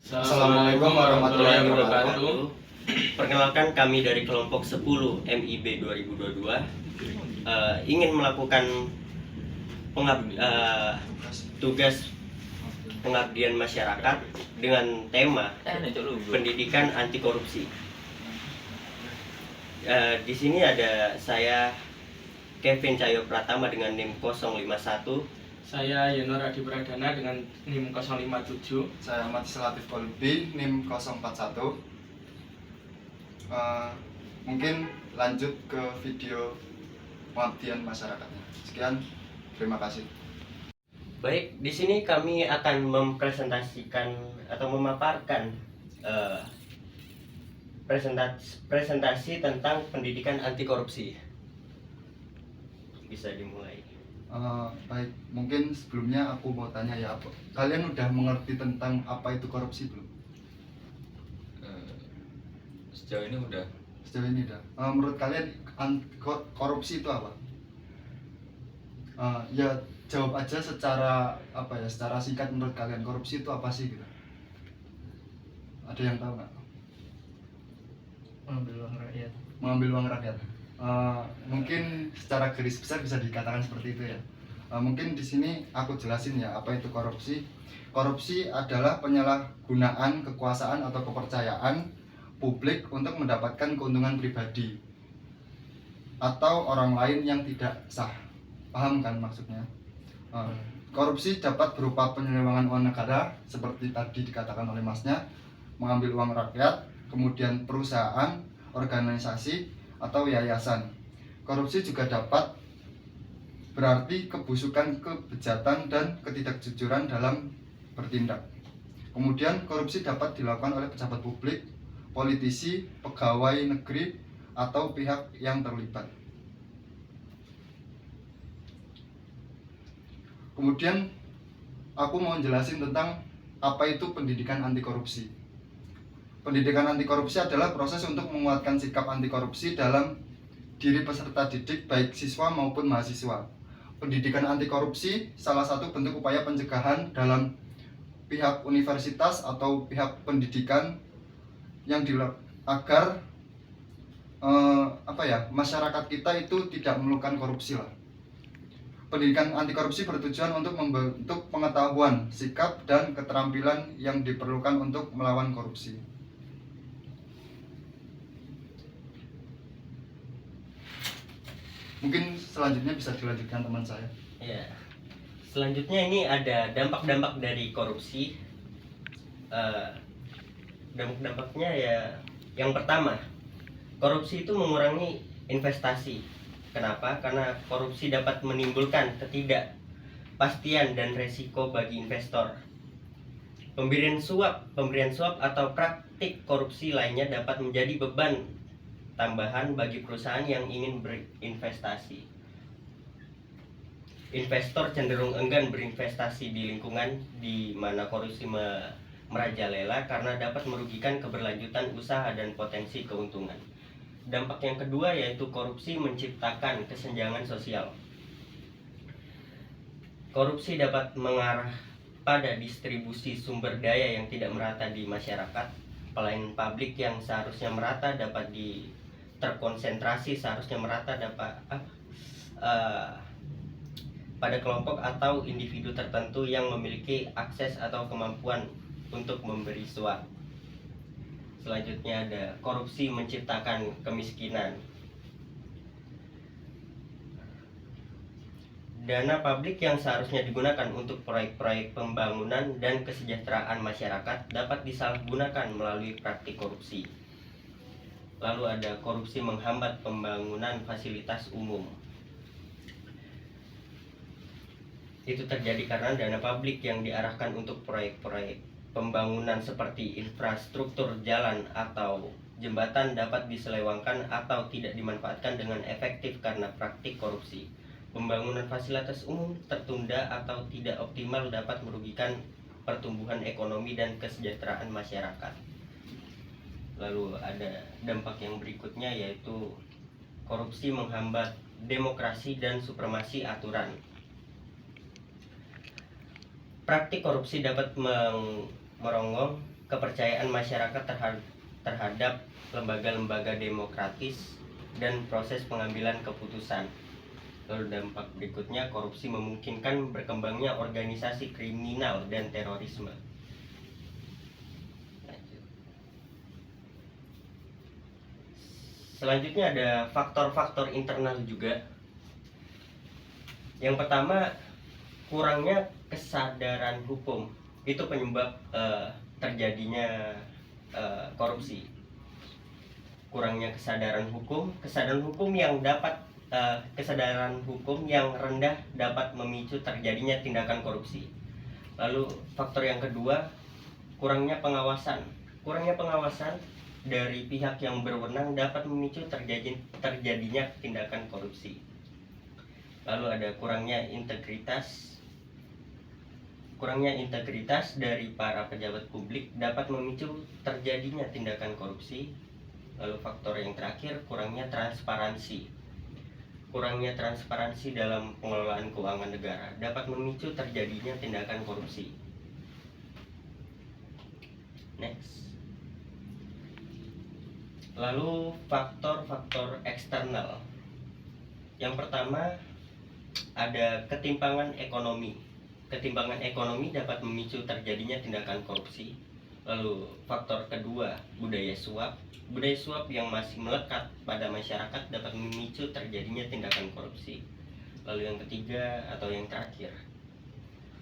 Assalamualaikum warahmatullahi wabarakatuh. Perkenalkan, kami dari kelompok 10 MIB 2022 ingin melakukan tugas pengabdian masyarakat dengan tema pendidikan anti korupsi. Di sini ada saya Kevin Cahyo Pratama dengan NIM 051. Saya Yonor Adi Pradana dengan NIM 057. Saya Mati Latif Kolbi, NIM 041. Mungkin lanjut ke video pengabdian masyarakatnya. Sekian, terima kasih. Baik, di sini kami akan mempresentasikan atau memaparkan presentasi tentang pendidikan anti korupsi. Bisa dimulai. Baik, mungkin sebelumnya aku mau tanya ya, kalian udah mengerti tentang apa itu korupsi belum? Sejauh ini udah. Sejauh ini udah. Menurut kalian korupsi itu apa? Ya jawab aja secara secara singkat, menurut kalian korupsi itu apa sih gitu? Ada yang tahu nggak? Mengambil uang rakyat. Mengambil uang rakyat. Mungkin secara garis besar bisa dikatakan seperti itu ya. Mungkin di sini aku jelasin ya apa itu korupsi. Korupsi adalah penyalahgunaan kekuasaan atau kepercayaan publik untuk mendapatkan keuntungan pribadi atau orang lain yang tidak sah. Paham kan maksudnya? Korupsi dapat berupa penyelewengan uang negara seperti tadi dikatakan oleh masnya, mengambil uang rakyat, kemudian perusahaan, organisasi, atau yayasan. Korupsi juga dapat berarti kebusukan, kebejatan, dan ketidakjujuran dalam bertindak. Kemudian korupsi dapat dilakukan oleh pejabat publik, politisi, pegawai negeri, atau pihak yang terlibat. Kemudian aku mau jelasin tentang apa itu pendidikan anti korupsi. Pendidikan anti korupsi adalah proses untuk menguatkan sikap anti korupsi dalam diri peserta didik baik siswa maupun mahasiswa. Pendidikan anti korupsi salah satu bentuk upaya pencegahan dalam pihak universitas atau pihak pendidikan yang agar masyarakat kita itu tidak melakukan korupsi lah. Pendidikan anti korupsi bertujuan untuk membentuk pengetahuan, sikap, dan keterampilan yang diperlukan untuk melawan korupsi. Mungkin selanjutnya bisa dilanjutkan teman saya. Ya. Selanjutnya ini ada dampak-dampak dari korupsi. Dampak-dampaknya ya, yang pertama, korupsi itu mengurangi investasi. Kenapa? Karena korupsi dapat menimbulkan ketidakpastian dan resiko bagi investor. Pemberian suap atau praktik korupsi lainnya dapat menjadi beban tambahan bagi perusahaan yang ingin berinvestasi. Investor cenderung enggan berinvestasi di lingkungan di mana korupsi merajalela karena dapat merugikan keberlanjutan usaha dan potensi keuntungan. Dampak yang kedua yaitu korupsi menciptakan kesenjangan sosial. Korupsi dapat mengarah pada distribusi sumber daya yang tidak merata di masyarakat. Pelayanan publik yang seharusnya merata dapat terkonsentrasi pada kelompok atau individu tertentu yang memiliki akses atau kemampuan untuk memberi suap. Selanjutnya ada korupsi menciptakan kemiskinan. Dana publik yang seharusnya digunakan untuk proyek-proyek pembangunan dan kesejahteraan masyarakat dapat disalahgunakan melalui praktik korupsi. Lalu ada korupsi menghambat pembangunan fasilitas umum. Itu terjadi karena dana publik yang diarahkan untuk proyek-proyek pembangunan seperti infrastruktur jalan atau jembatan dapat diselewengkan atau tidak dimanfaatkan dengan efektif karena praktik korupsi. Pembangunan fasilitas umum tertunda atau tidak optimal dapat merugikan pertumbuhan ekonomi dan kesejahteraan masyarakat. Lalu ada dampak yang berikutnya yaitu korupsi menghambat demokrasi dan supremasi aturan. Praktik korupsi dapat meronggong kepercayaan masyarakat terhadap lembaga-lembaga demokratis dan proses pengambilan keputusan. Lalu dampak berikutnya, korupsi memungkinkan berkembangnya organisasi kriminal dan terorisme. Selanjutnya ada faktor-faktor internal juga. Yang pertama, kurangnya kesadaran hukum. Itu penyebab terjadinya korupsi. Kurangnya kesadaran hukum yang rendah dapat memicu terjadinya tindakan korupsi. Lalu faktor yang kedua, kurangnya pengawasan dari pihak yang berwenang dapat memicu terjadinya tindakan korupsi. Lalu ada kurangnya integritas dari para pejabat publik dapat memicu terjadinya tindakan korupsi. Lalu faktor yang terakhir, kurangnya transparansi dalam pengelolaan keuangan negara dapat memicu terjadinya tindakan korupsi. Next. Lalu faktor-faktor eksternal. Yang pertama ada ketimpangan ekonomi. Ketimpangan ekonomi dapat memicu terjadinya tindakan korupsi. Lalu faktor kedua, budaya suap. Budaya suap yang masih melekat pada masyarakat dapat memicu terjadinya tindakan korupsi. Lalu yang ketiga atau yang terakhir,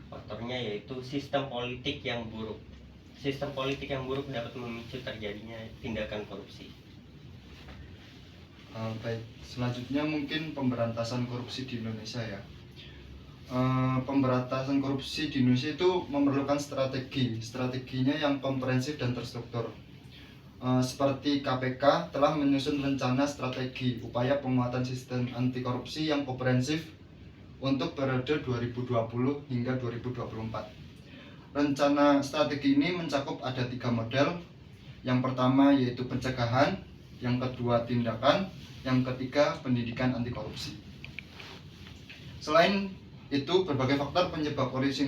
faktornya yaitu sistem politik yang buruk. Sistem politik yang buruk dapat memicu terjadinya tindakan korupsi. Baik, selanjutnya mungkin pemberantasan korupsi di Indonesia ya. Pemberantasan korupsi di Indonesia itu memerlukan strateginya yang komprehensif dan terstruktur. Seperti KPK telah menyusun rencana strategi upaya penguatan sistem anti korupsi yang komprehensif untuk periode 2020 hingga 2024. Rencana strategi ini mencakup ada 3 model. Yang pertama yaitu pencegahan, yang kedua tindakan, yang ketiga pendidikan anti korupsi. Selain itu, berbagai faktor penyebab korupsi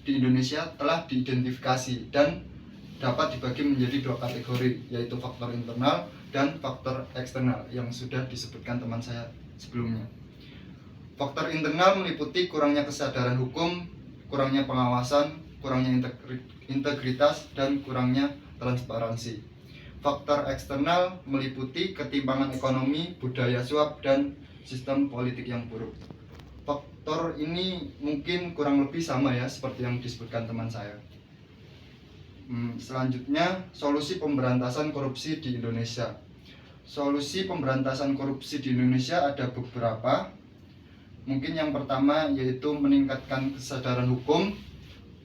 di Indonesia telah diidentifikasi dan dapat dibagi menjadi 2 kategori, yaitu faktor internal dan faktor eksternal yang sudah disebutkan teman saya sebelumnya. Faktor internal meliputi kurangnya kesadaran hukum, kurangnya pengawasan, kurangnya integritas, dan kurangnya transparansi. Faktor eksternal meliputi ketimpangan ekonomi, budaya suap, dan sistem politik yang buruk. Faktor ini mungkin kurang lebih sama ya seperti yang disebutkan teman saya. Selanjutnya, solusi pemberantasan korupsi di Indonesia. Solusi pemberantasan korupsi di Indonesia ada beberapa. Mungkin yang pertama yaitu meningkatkan kesadaran hukum.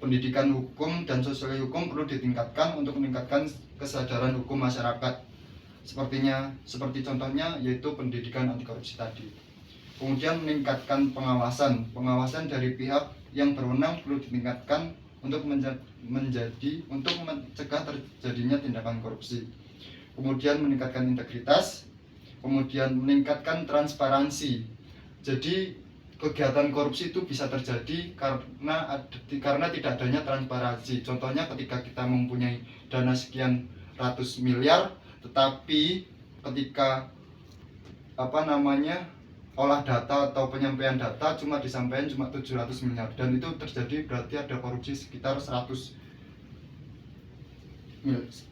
Pendidikan hukum dan sosial hukum perlu ditingkatkan untuk meningkatkan kesadaran hukum masyarakat. Seperti contohnya yaitu pendidikan anti korupsi tadi. Kemudian meningkatkan pengawasan dari pihak yang berwenang perlu ditingkatkan untuk mencegah terjadinya tindakan korupsi. Kemudian meningkatkan integritas, kemudian meningkatkan transparansi. Jadi kegiatan korupsi itu bisa terjadi karena tidak adanya transparansi. Contohnya ketika kita mempunyai dana sekian ratus miliar, tetapi ketika olah data atau penyampaian data cuma disampaikan 700 miliar, dan itu terjadi berarti ada korupsi sekitar 100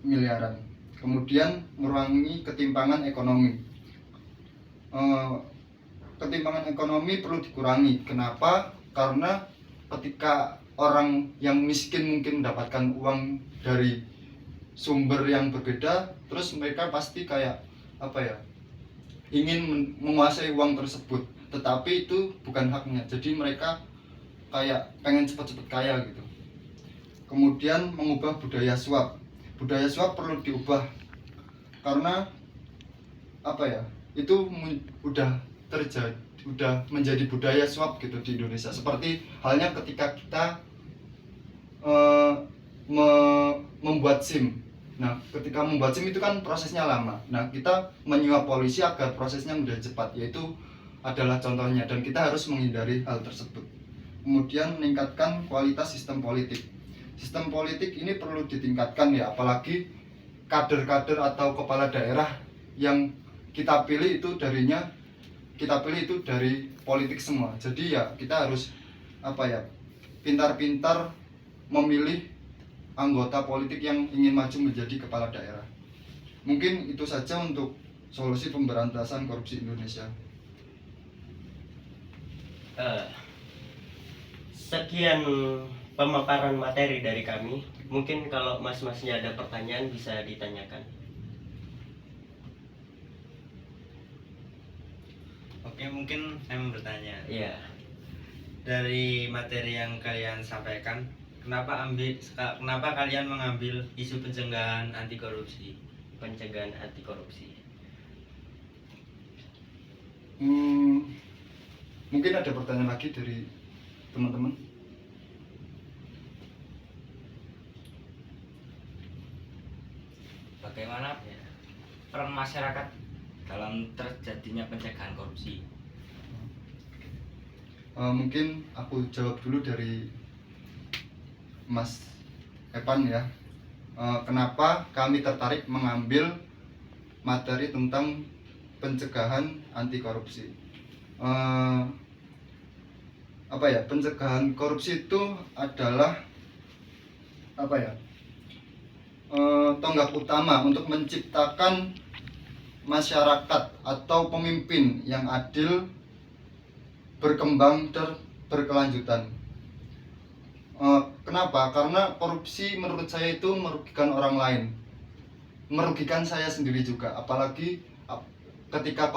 miliaran. Kemudian mengurangi ketimpangan ekonomi. Ketimpangan ekonomi perlu dikurangi. Kenapa? Karena ketika orang yang miskin mungkin mendapatkan uang dari sumber yang berbeda, terus mereka pasti ingin menguasai uang tersebut, tetapi itu bukan haknya. Jadi mereka pengen cepat-cepat kaya gitu. Kemudian mengubah budaya suap. Budaya suap perlu diubah karena itu udah menjadi budaya suap gitu di Indonesia. Seperti halnya ketika kita membuat SIM. Nah, ketika membuat SIM itu kan prosesnya lama. Nah, kita menyuap polisi agar prosesnya menjadi cepat, yaitu adalah contohnya, dan kita harus menghindari hal tersebut. Kemudian meningkatkan kualitas sistem politik. sistem politik ini perlu ditingkatkan ya, apalagi kader-kader atau kepala daerah yang kita pilih itu dari politik semua. Jadi ya kita harus pintar-pintar memilih anggota politik yang ingin maju menjadi kepala daerah. Mungkin itu saja untuk solusi pemberantasan korupsi Indonesia. Sekian pemaparan materi dari kami. Mungkin kalau mas-masnya ada pertanyaan bisa ditanyakan. Oke, mungkin saya mau bertanya. Iya. Dari materi yang kalian sampaikan, kenapa kalian mengambil isu pencegahan anti korupsi? Pencegahan anti korupsi. Mungkin ada pertanyaan lagi dari teman-teman. Bagaimana peran masyarakat dalam terjadinya pencegahan korupsi? Mungkin aku jawab dulu dari Mas Evan ya. Kenapa kami tertarik mengambil materi tentang pencegahan anti korupsi? Pencegahan korupsi itu adalah tonggak utama untuk menciptakan masyarakat atau pemimpin yang adil, berkembang dan berkelanjutan. Kenapa? Karena korupsi menurut saya itu merugikan orang lain, merugikan saya sendiri juga. Apalagi ketika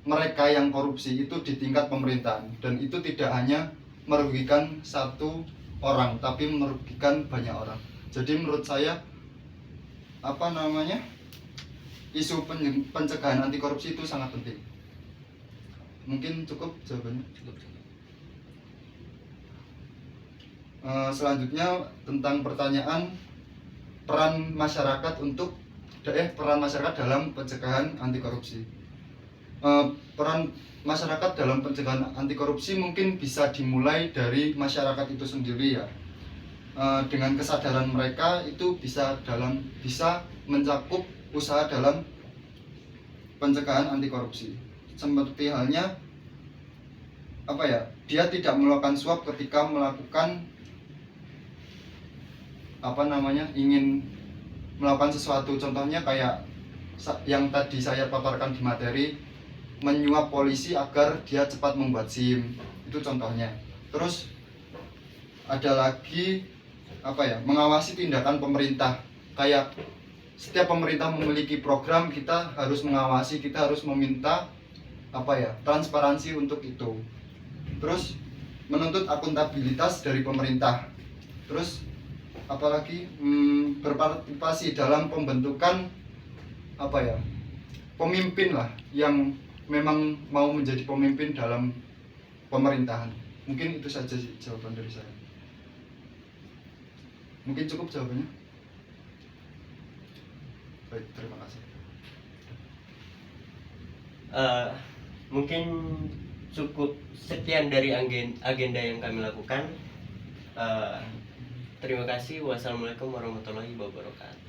mereka yang korupsi itu di tingkat pemerintahan, dan itu tidak hanya merugikan satu orang, tapi merugikan banyak orang. Jadi menurut saya isu pencegahan anti korupsi itu sangat penting. Mungkin cukup jawabannya. Selanjutnya tentang pertanyaan peran masyarakat dalam pencegahan anti korupsi. Peran masyarakat dalam pencegahan anti korupsi mungkin bisa dimulai dari masyarakat itu sendiri ya. Dengan kesadaran mereka itu bisa mencakup usaha dalam pencegahan anti korupsi. Seperti halnya dia tidak melakukan suap ketika melakukan ingin melakukan sesuatu. Contohnya kayak yang tadi saya paparkan di materi, menyuap polisi agar dia cepat membuat SIM, itu contohnya. Terus ada lagi mengawasi tindakan pemerintah. Kayak setiap pemerintah memiliki program, kita harus mengawasi, kita harus meminta transparansi untuk itu. Terus menuntut akuntabilitas dari pemerintah. Terus apalagi berpartisipasi dalam pembentukan pemimpin lah yang memang mau menjadi pemimpin dalam pemerintahan. Mungkin itu saja sih jawaban dari saya. Mungkin cukup jawabannya. Baik, terima kasih. Mungkin cukup sekian dari agenda yang kami lakukan. Terima kasih. Wassalamualaikum warahmatullahi wabarakatuh.